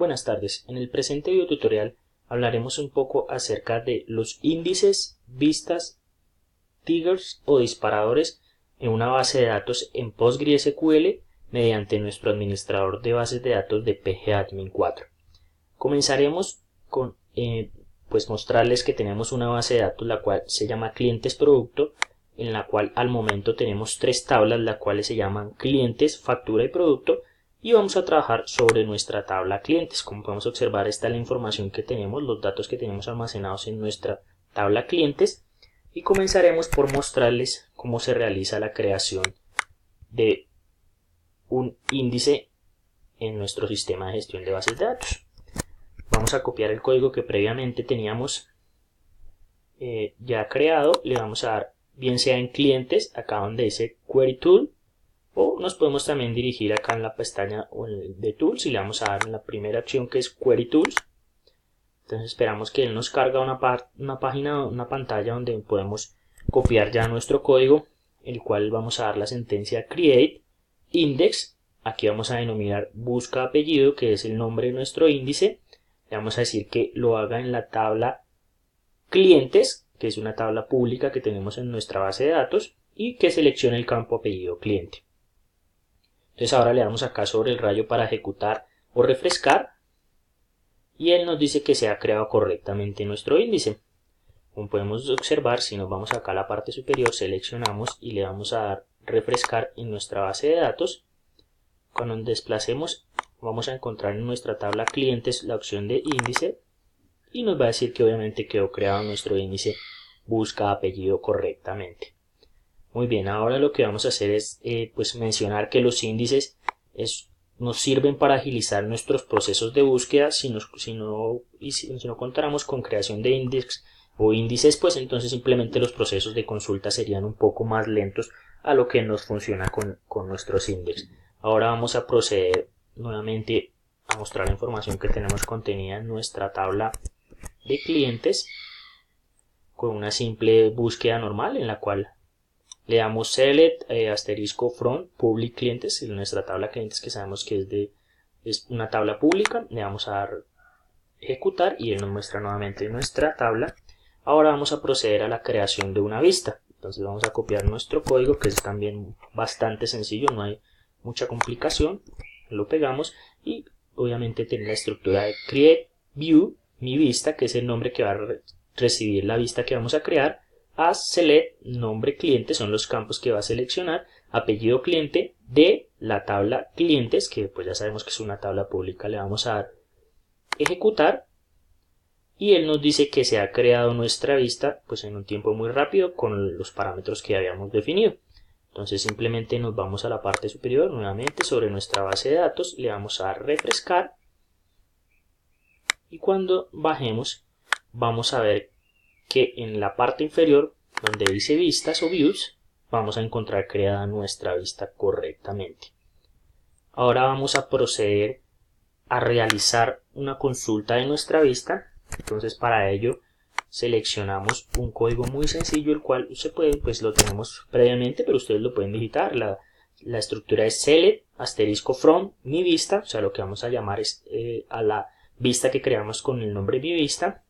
Buenas tardes, en el presente video tutorial hablaremos un poco acerca de los índices, vistas, triggers o disparadores en una base de datos en PostgreSQL mediante nuestro administrador de bases de datos de pgadmin 4. Comenzaremos con mostrarles que tenemos una base de datos la cual se llama clientes producto, en la cual al momento tenemos tres tablas las cuales se llaman clientes, factura y producto, y vamos a trabajar sobre nuestra tabla clientes. Como podemos observar, esta es la información que tenemos, los datos que tenemos almacenados en nuestra tabla clientes, y comenzaremos por mostrarles cómo se realiza la creación de un índice en nuestro sistema de gestión de bases de datos. Vamos a copiar el código que previamente teníamos ya creado, le vamos a dar bien sea en clientes, acá donde dice Query Tool, o nos podemos también dirigir acá en la pestaña de Tools y le vamos a dar en la primera opción que es Query Tools. Entonces esperamos que él nos carga una pantalla donde podemos copiar ya nuestro código, el cual vamos a dar la sentencia create index. Aquí vamos a denominar busca apellido, que es el nombre de nuestro índice. Le vamos a decir que lo haga en la tabla clientes, que es una tabla pública que tenemos en nuestra base de datos, y que seleccione el campo apellido cliente. Entonces ahora le damos acá sobre el rayo para ejecutar o refrescar, y él nos dice que se ha creado correctamente nuestro índice. Como podemos observar, si nos vamos acá a la parte superior, seleccionamos y le vamos a dar refrescar en nuestra base de datos. Cuando nos desplacemos, vamos a encontrar en nuestra tabla clientes la opción de índice, y nos va a decir que obviamente quedó creado nuestro índice busca apellido correctamente. Muy bien, ahora lo que vamos a hacer es mencionar que los índices nos sirven para agilizar nuestros procesos de búsqueda. Si no contáramos con creación de index o índices, pues entonces simplemente los procesos de consulta serían un poco más lentos a lo que nos funciona con nuestros índices. Ahora vamos a proceder nuevamente a mostrar la información que tenemos contenida en nuestra tabla de clientes con una simple búsqueda normal en la cual le damos select asterisco from public clientes en nuestra tabla clientes, que sabemos que es una tabla pública. Le vamos a dar ejecutar y él nos muestra nuevamente nuestra tabla. Ahora vamos a proceder a la creación de una vista. Entonces vamos a copiar nuestro código, que es también bastante sencillo, no hay mucha complicación. Lo pegamos y obviamente tiene la estructura de create view, mi vista, que es el nombre que va a recibir la vista que vamos a crear. As select nombre cliente son los campos que va a seleccionar, apellido cliente de la tabla clientes, que pues ya sabemos que es una tabla pública. Le vamos a dar ejecutar y él nos dice que se ha creado nuestra vista pues en un tiempo muy rápido con los parámetros que habíamos definido. Entonces simplemente nos vamos a la parte superior nuevamente sobre nuestra base de datos, le vamos a dar refrescar y cuando bajemos vamos a ver que en la parte inferior donde dice vistas o views vamos a encontrar creada nuestra vista correctamente. Ahora vamos a proceder a realizar una consulta de nuestra vista. Entonces para ello seleccionamos un código muy sencillo, el cual se puede, pues lo tenemos previamente, pero ustedes lo pueden digitar. La estructura es select asterisco from mi vista, o sea lo que vamos a llamar es a la vista que creamos con el nombre mi vista.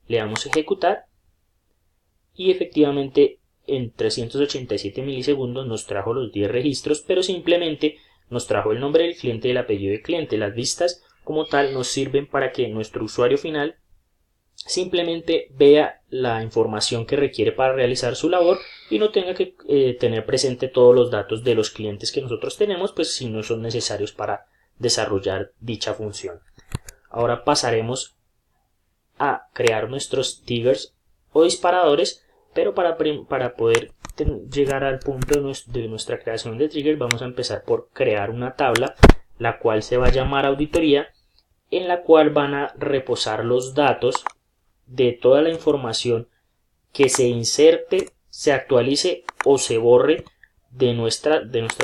Le damos ejecutar y efectivamente en 387 milisegundos nos trajo los 10 registros, pero simplemente nos trajo el nombre del cliente y el apellido del cliente. Las vistas como tal nos sirven para que nuestro usuario final simplemente vea la información que requiere para realizar su labor y no tenga que tener presente todos los datos de los clientes que nosotros tenemos, pues si no son necesarios para desarrollar dicha función. Ahora pasaremos a crear nuestros triggers o disparadores, pero para poder llegar al punto de nuestra creación de trigger vamos a empezar por crear una tabla, la cual se va a llamar auditoría, en la cual van a reposar los datos de toda la información que se inserte, se actualice o se borre de nuestra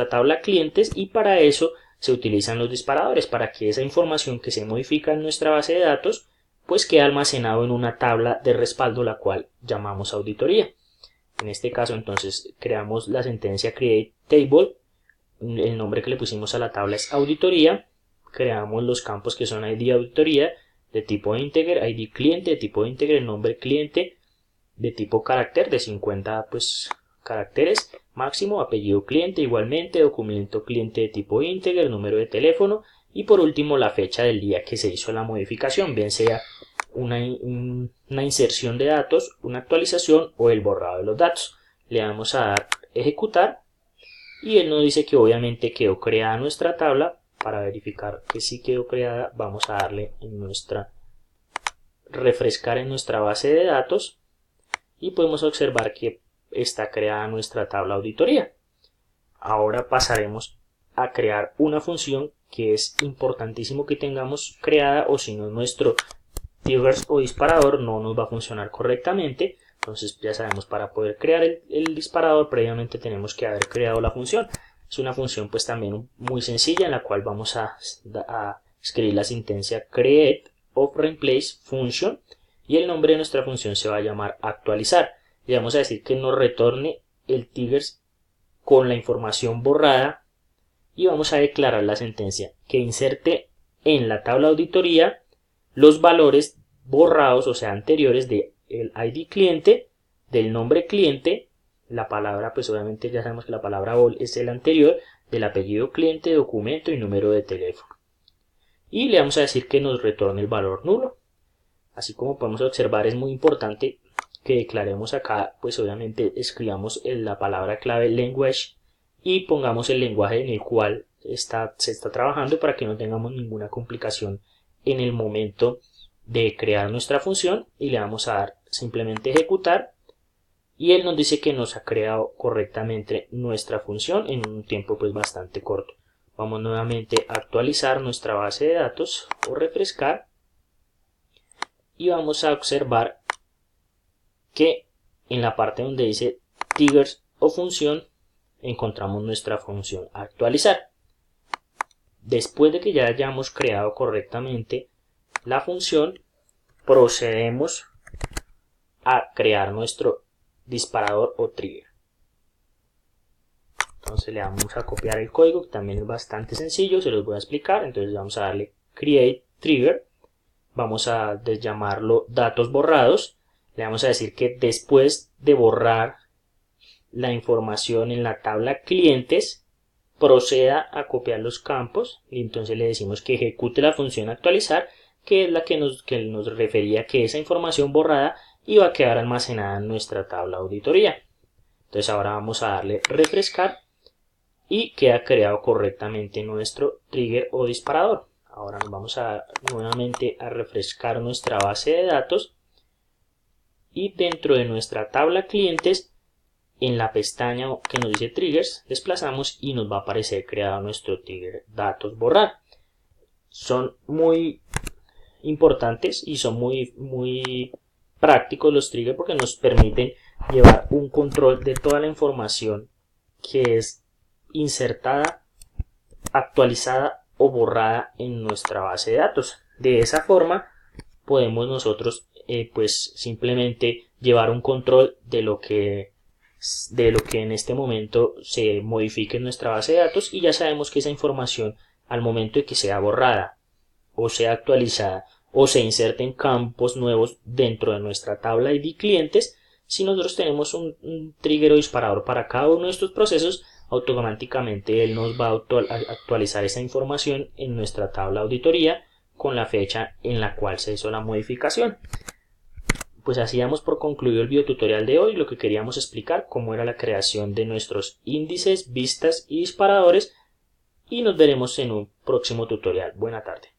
tabla clientes, y para eso se utilizan los disparadores, para que esa información que se modifica en nuestra base de datos pues queda almacenado en una tabla de respaldo, la cual llamamos auditoría. En este caso entonces creamos la sentencia create table, el nombre que le pusimos a la tabla es auditoría, creamos los campos que son ID auditoría de tipo integer, ID cliente de tipo integer, nombre cliente de tipo carácter de 50 pues caracteres máximo, apellido cliente igualmente, documento cliente de tipo integer, número de teléfono y por último la fecha del día que se hizo la modificación, bien sea una inserción de datos, una actualización o el borrado de los datos. Le vamos a dar ejecutar y él nos dice que obviamente quedó creada nuestra tabla. Para verificar que sí quedó creada vamos a darle refrescar en nuestra base de datos y podemos observar que está creada nuestra tabla auditoría. Ahora pasaremos a crear una función que es importantísimo que tengamos creada, o si no nuestro triggers o disparador no nos va a funcionar correctamente. Entonces ya sabemos, para poder crear el disparador previamente tenemos que haber creado la función. Es una función pues también muy sencilla en la cual vamos a escribir la sentencia create of replace function y el nombre de nuestra función se va a llamar actualizar. Le vamos a decir que nos retorne el triggers con la información borrada y vamos a declarar la sentencia que inserte en la tabla auditoría los valores borrados, o sea anteriores del ID cliente, del nombre cliente, la palabra pues obviamente ya sabemos que la palabra all es el anterior, del apellido cliente, documento y número de teléfono. Y le vamos a decir que nos retorne el valor nulo. Así como podemos observar, es muy importante que declaremos acá, pues obviamente escribamos la palabra clave language y pongamos el lenguaje en el cual se está trabajando para que no tengamos ninguna complicación en el momento de crear nuestra función, y le vamos a dar simplemente ejecutar y él nos dice que nos ha creado correctamente nuestra función en un tiempo pues bastante corto. Vamos nuevamente a actualizar nuestra base de datos o refrescar y vamos a observar que en la parte donde dice triggers o función encontramos nuestra función actualizar. Después de que ya hayamos creado correctamente la función, procedemos a crear nuestro disparador o trigger. Entonces le vamos a copiar el código, que también es bastante sencillo, se los voy a explicar. Entonces vamos a darle create trigger, vamos a llamarlo datos borrados, le vamos a decir que después de borrar la información en la tabla clientes, proceda a copiar los campos, y entonces le decimos que ejecute la función actualizar, que es la que nos refería que esa información borrada iba a quedar almacenada en nuestra tabla auditoría. Entonces ahora vamos a darle refrescar y queda creado correctamente nuestro trigger o disparador. Ahora nos vamos nuevamente a refrescar nuestra base de datos y dentro de nuestra tabla clientes, en la pestaña que nos dice triggers, desplazamos y nos va a aparecer creado nuestro trigger datos borrar. Son muy importantes y son muy prácticos los triggers porque nos permiten llevar un control de toda la información que es insertada, actualizada o borrada en nuestra base de datos. De esa forma podemos nosotros pues simplemente llevar un control de lo que en este momento se modifique en nuestra base de datos, y ya sabemos que esa información al momento de que sea borrada o sea actualizada o se inserten campos nuevos dentro de nuestra tabla ID clientes, si nosotros tenemos un trigger o disparador para cada uno de estos procesos, automáticamente él nos va a actualizar esa información en nuestra tabla auditoría con la fecha en la cual se hizo la modificación. Pues así damos por concluido el videotutorial de hoy. Lo que queríamos explicar, cómo era la creación de nuestros índices, vistas y disparadores, y nos veremos en un próximo tutorial. Buena tarde.